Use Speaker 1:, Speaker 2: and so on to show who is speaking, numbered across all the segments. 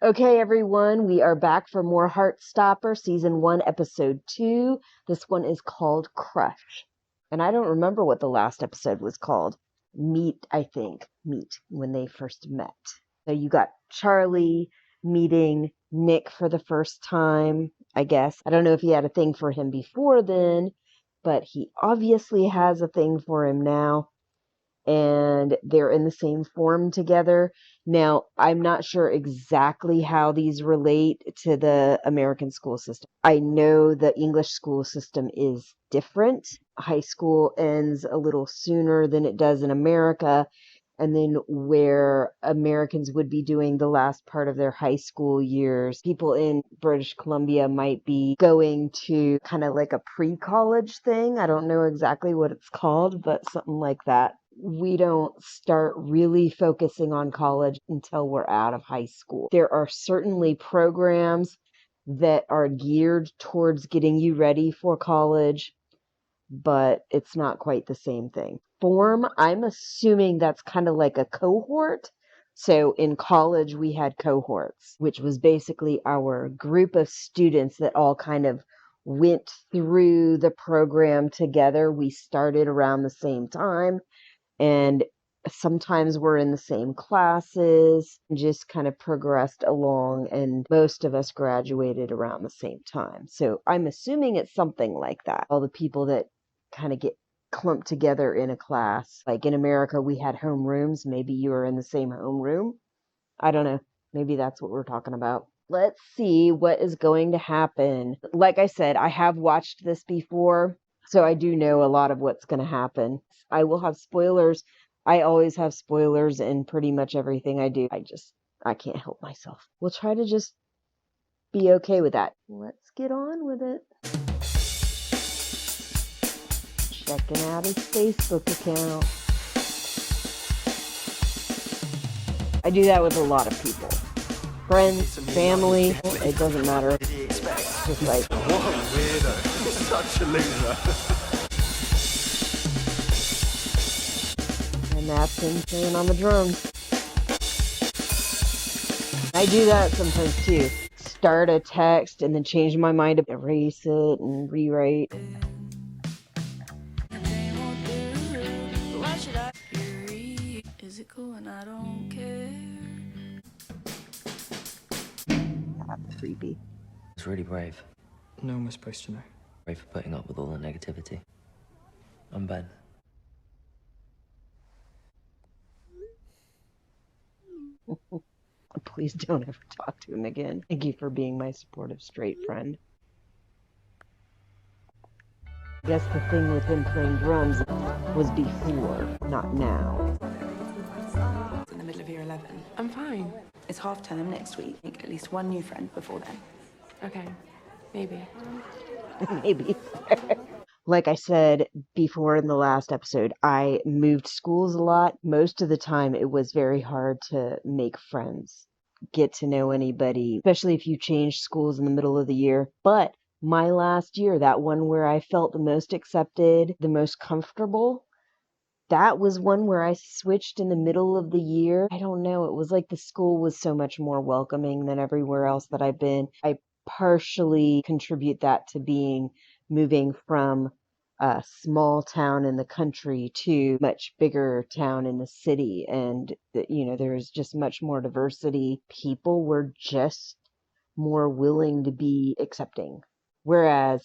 Speaker 1: Okay, everyone, we are back for more Heartstopper, Season 1, Episode 2. This one is called Crush. And I don't remember what the last episode was called. Meet, I think. Meet, when they first met. So you got Charlie meeting Nick for the first time, I guess. I don't know if he had a thing for him before then, but he obviously has a thing for him now. And they're in the same form together. Now, I'm not sure exactly how these relate to the American school system. I know the English school system is different. High school ends a little sooner than it does in America. And then where Americans would be doing the last part of their high school years, people in British Columbia might be going to kind of like a pre-college thing. I don't know exactly what it's called, but something like that. We don't start really focusing on college until we're out of high school. There are certainly programs that are geared towards getting you ready for college, but it's not quite the same thing. Form, I'm assuming that's kind of like a cohort. So in college, we had cohorts, which was basically our group of students that all kind of went through the program together. We started around the same time, and sometimes we're in the same classes, just kind of progressed along, and most of us graduated around the same time. So I'm assuming it's something like that. All the people that kind of get clumped together in a class. Like in America, we had homerooms. Maybe you were in the same homeroom. I don't know. Maybe that's what we're talking about. Let's see what is going to happen. Like I said, I have watched this before, so I do know a lot of what's going to happen. I will have spoilers. I always have spoilers in pretty much everything I do. I can't help myself. We'll try to just be okay with that. Let's get on with it. Checking out his Facebook account. I do that with a lot of people. Friends, family, it doesn't matter. It's just like,
Speaker 2: what a weirdo. Such a loser.
Speaker 1: And that's him playing on the drums. I do that sometimes too. Start a text and then change my mind to erase it and rewrite.
Speaker 3: Is it cool and I don't care?
Speaker 1: That's creepy.
Speaker 4: It's really brave.
Speaker 5: No one was supposed to know.
Speaker 4: Brave for putting up with all the negativity. I'm Ben.
Speaker 1: Please don't ever talk to him again. Thank you for being my supportive straight friend. I guess the thing with him playing drums was before, not now.
Speaker 6: In the middle of year 11.
Speaker 7: I'm fine.
Speaker 6: It's half term next week. Make at least one new friend before then.
Speaker 7: Okay. Maybe.
Speaker 1: Maybe. Like I said before in the last episode, I moved schools a lot. Most of the time, it was very hard to make friends, get to know anybody, especially if you change schools in the middle of the year. But my last year, that one where I felt the most accepted, the most comfortable, that was one where I switched in the middle of the year. I don't know. It was like the school was so much more welcoming than everywhere else that I've been. I partially contribute that to moving from a small town in the country to much bigger town in the city. And, there's just much more diversity. People were just more willing to be accepting. Whereas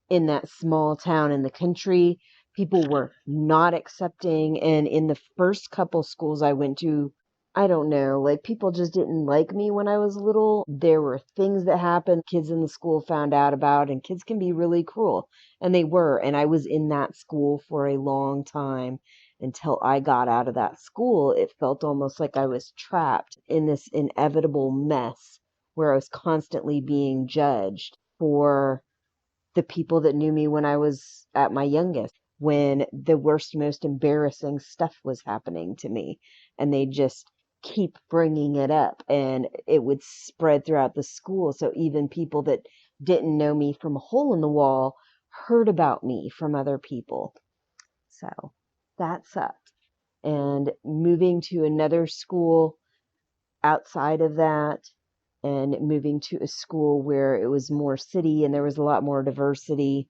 Speaker 1: in that small town in the country, people were not accepting. And in the first couple schools I went to, I don't know, like people just didn't like me when I was little. There were things that happened, kids in the school found out about, and kids can be really cruel. And they were. And I was in that school for a long time until I got out of that school. It felt almost like I was trapped in this inevitable mess where I was constantly being judged for the people that knew me when I was at my youngest, when the worst, most embarrassing stuff was happening to me. And they just keep bringing it up, and it would spread throughout the school. So even people that didn't know me from a hole in the wall heard about me from other people. So that sucked. And moving to another school outside of that, and moving to a school where it was more city and there was a lot more diversity.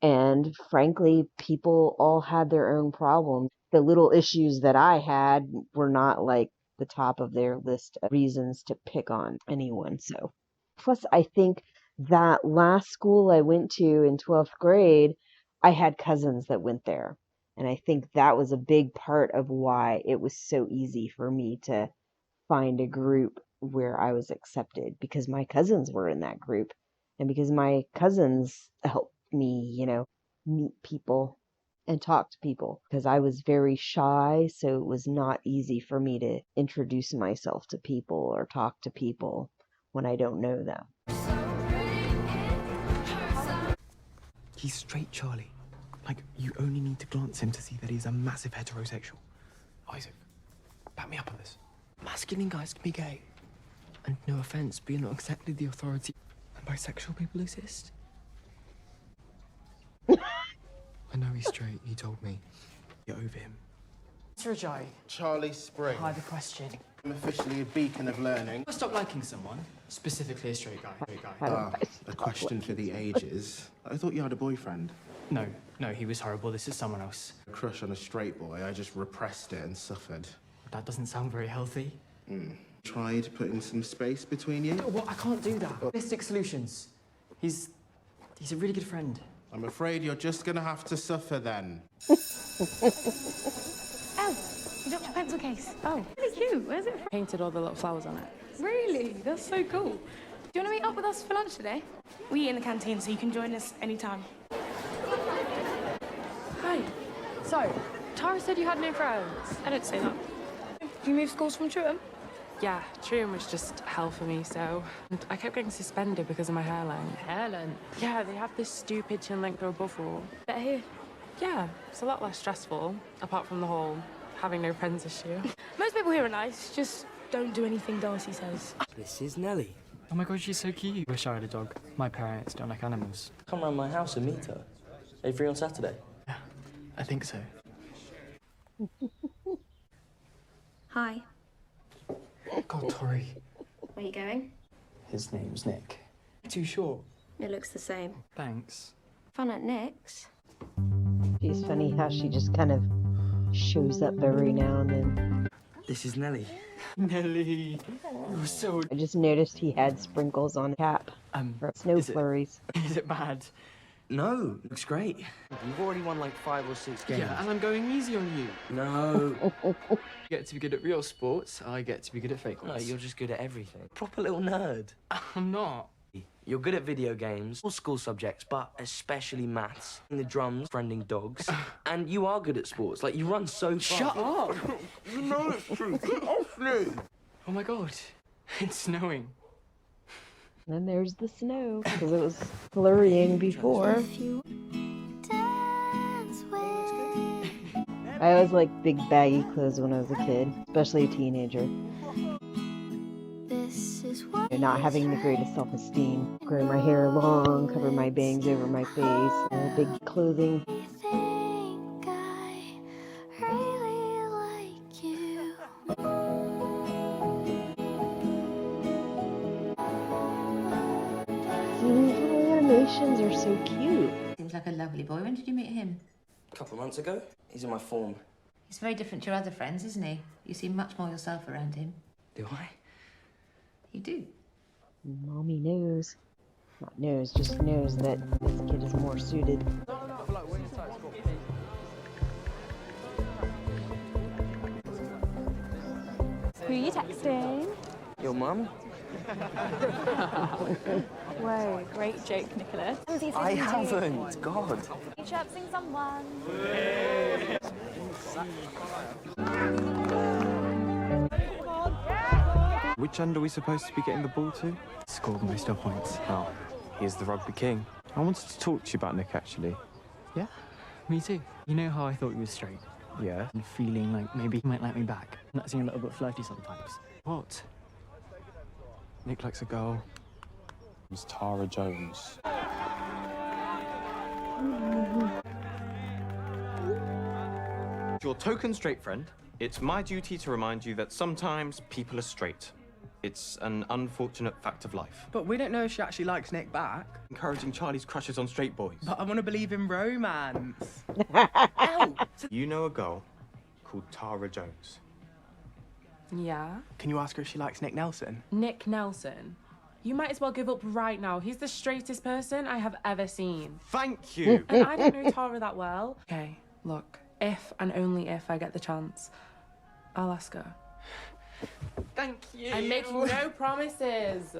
Speaker 1: And frankly, people all had their own problems. The little issues that I had were not like the top of their list of reasons to pick on anyone. So, plus, I think that last school I went to in 12th grade, I had cousins that went there. And I think that was a big part of why it was so easy for me to find a group where I was accepted because my cousins were in that group and because my cousins helped me, meet people and talk to people because I was very shy. So it was not easy for me to introduce myself to people or talk to people when I don't know them.
Speaker 5: He's straight, Charlie. Like, you only need to glance him to see that he's a massive heterosexual. Isaac, back me up on this. Masculine guys can be gay. And no offense, but you're not exactly the authority. And bisexual people exist. I know he's straight, he told me. Get over him.
Speaker 8: Mr. Ajay,
Speaker 2: Charlie Spring.
Speaker 8: I have a question.
Speaker 2: I'm officially a beacon of learning.
Speaker 8: I stop liking someone, specifically a straight guy.
Speaker 2: A question for the ages. I thought you had a boyfriend.
Speaker 8: No, he was horrible. This is someone else.
Speaker 2: A crush on a straight boy. I just repressed it and suffered.
Speaker 8: That doesn't sound very healthy.
Speaker 2: Tried putting some space between you.
Speaker 8: No, what? I can't do that. Holistic solutions. He's a really good friend.
Speaker 2: I'm afraid you're just gonna have to suffer then.
Speaker 9: Oh, you dropped your pencil case.
Speaker 7: Oh,
Speaker 9: Really cute. Where's it
Speaker 7: painted all the little flowers on it.
Speaker 9: from? Really? That's so cool. Do you want to meet up with us for lunch today? We eat in the canteen, so you can join us anytime.
Speaker 7: Hi. So, Tara said you had no friends.
Speaker 9: I didn't say that. You moved schools from Chewham?
Speaker 7: Yeah, Trium was just hell for me, so... And I kept getting suspended because of my hairline.
Speaker 9: Hairline.
Speaker 7: Yeah, they have this stupid chin length or above rule.
Speaker 9: Better here.
Speaker 7: Yeah, it's a lot less stressful, apart from the whole having no friends issue.
Speaker 9: Most people here are nice, just don't do anything Darcy says.
Speaker 4: This is Nellie.
Speaker 8: Oh my god, she's so cute. Wish I had a dog. My parents don't like animals.
Speaker 4: Come round my house and meet her. Are you free on Saturday?
Speaker 8: Yeah, I think so.
Speaker 10: Hi.
Speaker 8: God, Tori.
Speaker 10: Where are you going?
Speaker 8: His name's Nick. Too short.
Speaker 10: It looks the same.
Speaker 8: Thanks.
Speaker 10: Fun at Nick's.
Speaker 1: It's funny how she just kind of shows up every now and then.
Speaker 4: This is Nellie.
Speaker 8: Nelly. You're so...
Speaker 1: I just noticed he had sprinkles on cap for snow flurries.
Speaker 8: Is it bad?
Speaker 4: No, looks great. You've already won like 5 or 6 games.
Speaker 8: Yeah, and I'm going easy on you.
Speaker 4: No.
Speaker 8: You get to be good at real sports, I get to be good at fake
Speaker 4: No,
Speaker 8: ones.
Speaker 4: you're just good at everything. Proper little nerd.
Speaker 8: I'm not.
Speaker 4: You're good at video games, all school subjects, but especially maths, the drums, friending dogs. And you are good at sports. Like, you run so fast.
Speaker 8: Shut up!
Speaker 2: You know it's true. Get off me!
Speaker 8: Oh my god, it's snowing.
Speaker 1: And then there's the snow, because it was flurrying before. I always liked big baggy clothes when I was a kid, especially a teenager. And not having the greatest self-esteem. Growing my hair long, cover my bangs over my face, big clothing. These little animations are so cute.
Speaker 11: Seems like a lovely boy. When did you meet him?
Speaker 4: A couple of months ago, he's in my form.
Speaker 11: He's very different to your other friends, isn't he? You seem much more yourself around him.
Speaker 4: Do I?
Speaker 11: You do.
Speaker 1: Mommy knows. Not knows, just knows that this kid is more suited.
Speaker 9: Who are you texting?
Speaker 4: Your mum?
Speaker 9: Whoa, great joke, Nicholas.
Speaker 4: I haven't. God.
Speaker 9: You chirping someone?
Speaker 5: Which end are we supposed to be getting the ball to?
Speaker 8: Scored most of points.
Speaker 5: Oh, he's the rugby king. I wanted to talk to you about Nick, actually.
Speaker 8: Yeah, me too. You know how I thought you were straight?
Speaker 5: Yeah?
Speaker 8: And feeling like maybe he might like me back. And that seemed a little bit flirty sometimes.
Speaker 5: What? Nick likes a girl. It was Tara Jones.
Speaker 12: Your token straight friend, it's my duty to remind you that sometimes people are straight.
Speaker 5: It's an unfortunate fact of life.
Speaker 8: But we don't know if she actually likes Nick back.
Speaker 5: Encouraging Charlie's crushes on straight boys.
Speaker 8: But I want to believe in romance.
Speaker 5: You know a girl called Tara Jones.
Speaker 7: Yeah?
Speaker 8: Can you ask her if she likes Nick Nelson?
Speaker 7: Nick Nelson? You might as well give up right now. He's the straightest person I have ever seen.
Speaker 5: Thank you.
Speaker 7: And I don't know Tara that well. Okay, look, if and only if I get the chance, I'll ask her.
Speaker 8: Thank you.
Speaker 7: I'm making no promises.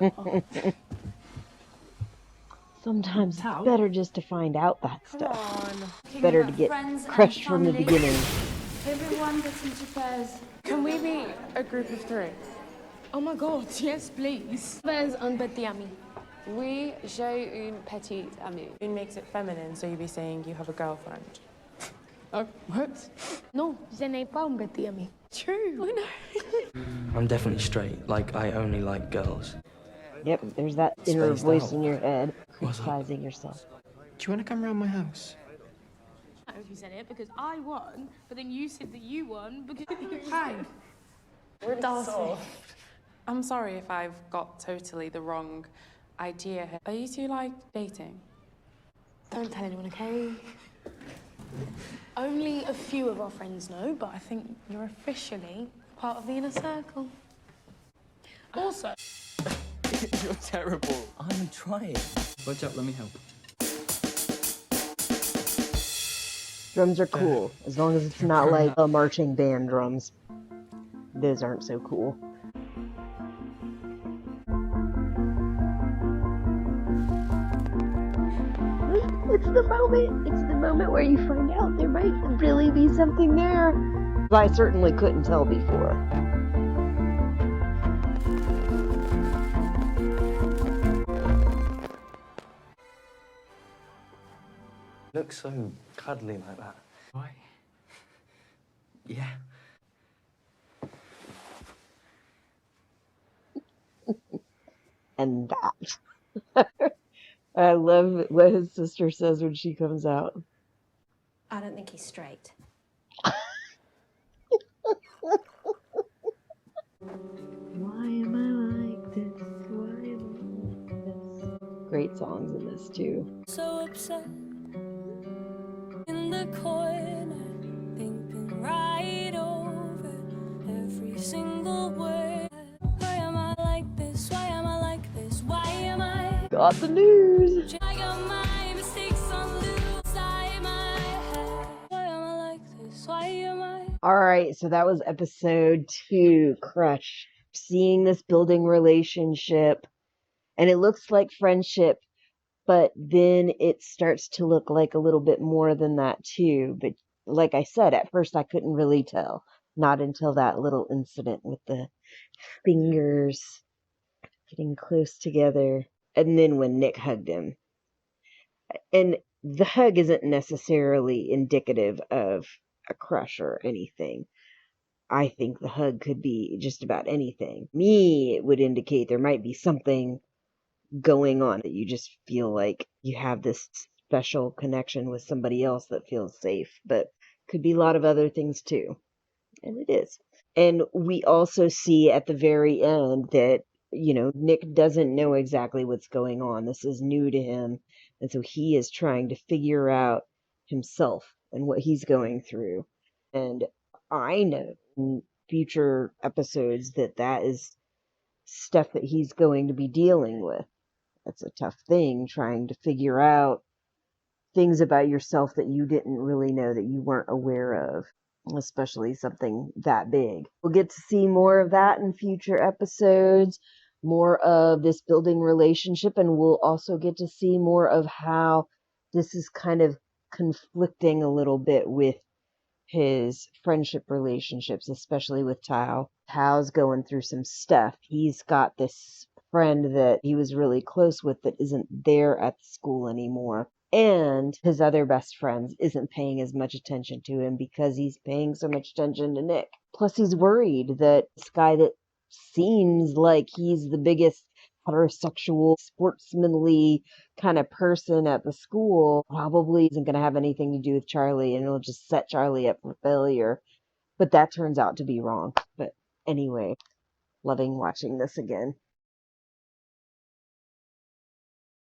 Speaker 1: Sometimes it's better just to find out that
Speaker 7: Come
Speaker 1: stuff.
Speaker 7: on.
Speaker 1: Better to get crushed from the beginning.
Speaker 9: Everyone gets into pairs.
Speaker 7: Can we be a group of 3?
Speaker 9: Oh my god, yes, please. Pairs un petit ami.
Speaker 7: Oui, j'ai une petite amie. It makes it feminine, so you'd be saying you have a girlfriend.
Speaker 9: Oh, what? Non, je n'ai pas un petit ami.
Speaker 7: True. I know.
Speaker 4: I'm definitely straight. Like, I only like girls.
Speaker 1: Yep, there's that inner
Speaker 4: Spaced
Speaker 1: voice
Speaker 4: out.
Speaker 1: in your head
Speaker 4: What's up?
Speaker 1: criticizing yourself.
Speaker 5: Do you want to come round my house?
Speaker 9: I don't know if you said it because I won, but then you said that you won because you had.
Speaker 7: We're soft. I'm sorry if I've got totally the wrong idea here. Are you two, like, dating?
Speaker 9: Don't tell anyone, okay? Only a few of our friends know, but I think you're officially part of the inner circle. Also,
Speaker 8: You're terrible.
Speaker 4: I'm trying.
Speaker 8: Watch out, let me help.
Speaker 1: Drums are cool, as long as it's not like a marching band drums. Those aren't so cool. It's the moment. It's the moment where you find out there might really be something there. I certainly couldn't tell before.
Speaker 4: Looks so cuddly like that.
Speaker 8: Why?
Speaker 4: Yeah.
Speaker 1: And that. I love what his sister says when she comes out.
Speaker 10: I don't think he's straight.
Speaker 1: Why am I like this? Why am I like this? Great songs in this too.
Speaker 3: So upset in the corner, thinking right over every single word. Why am I like this? Why am I like this? Why am I?
Speaker 1: Got the news.
Speaker 3: I got my mistakes on loose side my head. Why am I like this? Why am I?
Speaker 1: All right, so that was episode 2, Crush. Seeing this building relationship, and it looks like friendship, but then it starts to look like a little bit more than that too. But like I said, at first I couldn't really tell. Not until that little incident with the fingers getting close together. And then when Nick hugged him. And the hug isn't necessarily indicative of a crush or anything. I think the hug could be just about anything. Me, it would indicate there might be something going on that you just feel like you have this special connection with somebody else that feels safe, but could be a lot of other things too. And it is. And we also see at the very end that, you know, Nick doesn't know exactly what's going on. This is new to him. And so he is trying to figure out himself and what he's going through. And I know in future episodes that that is stuff that he's going to be dealing with. That's a tough thing, trying to figure out things about yourself that you didn't really know, that you weren't aware of, especially something that big. We'll get to see more of that in future episodes, more of this building relationship, and we'll also get to see more of how this is kind of conflicting a little bit with his friendship relationships, especially with Tao. Tao's going through some stuff. He's got this friend that he was really close with that isn't there at the school anymore. And his other best friends isn't paying as much attention to him because he's paying so much attention to Nick. Plus, he's worried that this guy that seems like he's the biggest heterosexual, sportsmanly kind of person at the school probably isn't going to have anything to do with Charlie, and it'll just set Charlie up for failure. But that turns out to be wrong. But anyway, loving watching this again.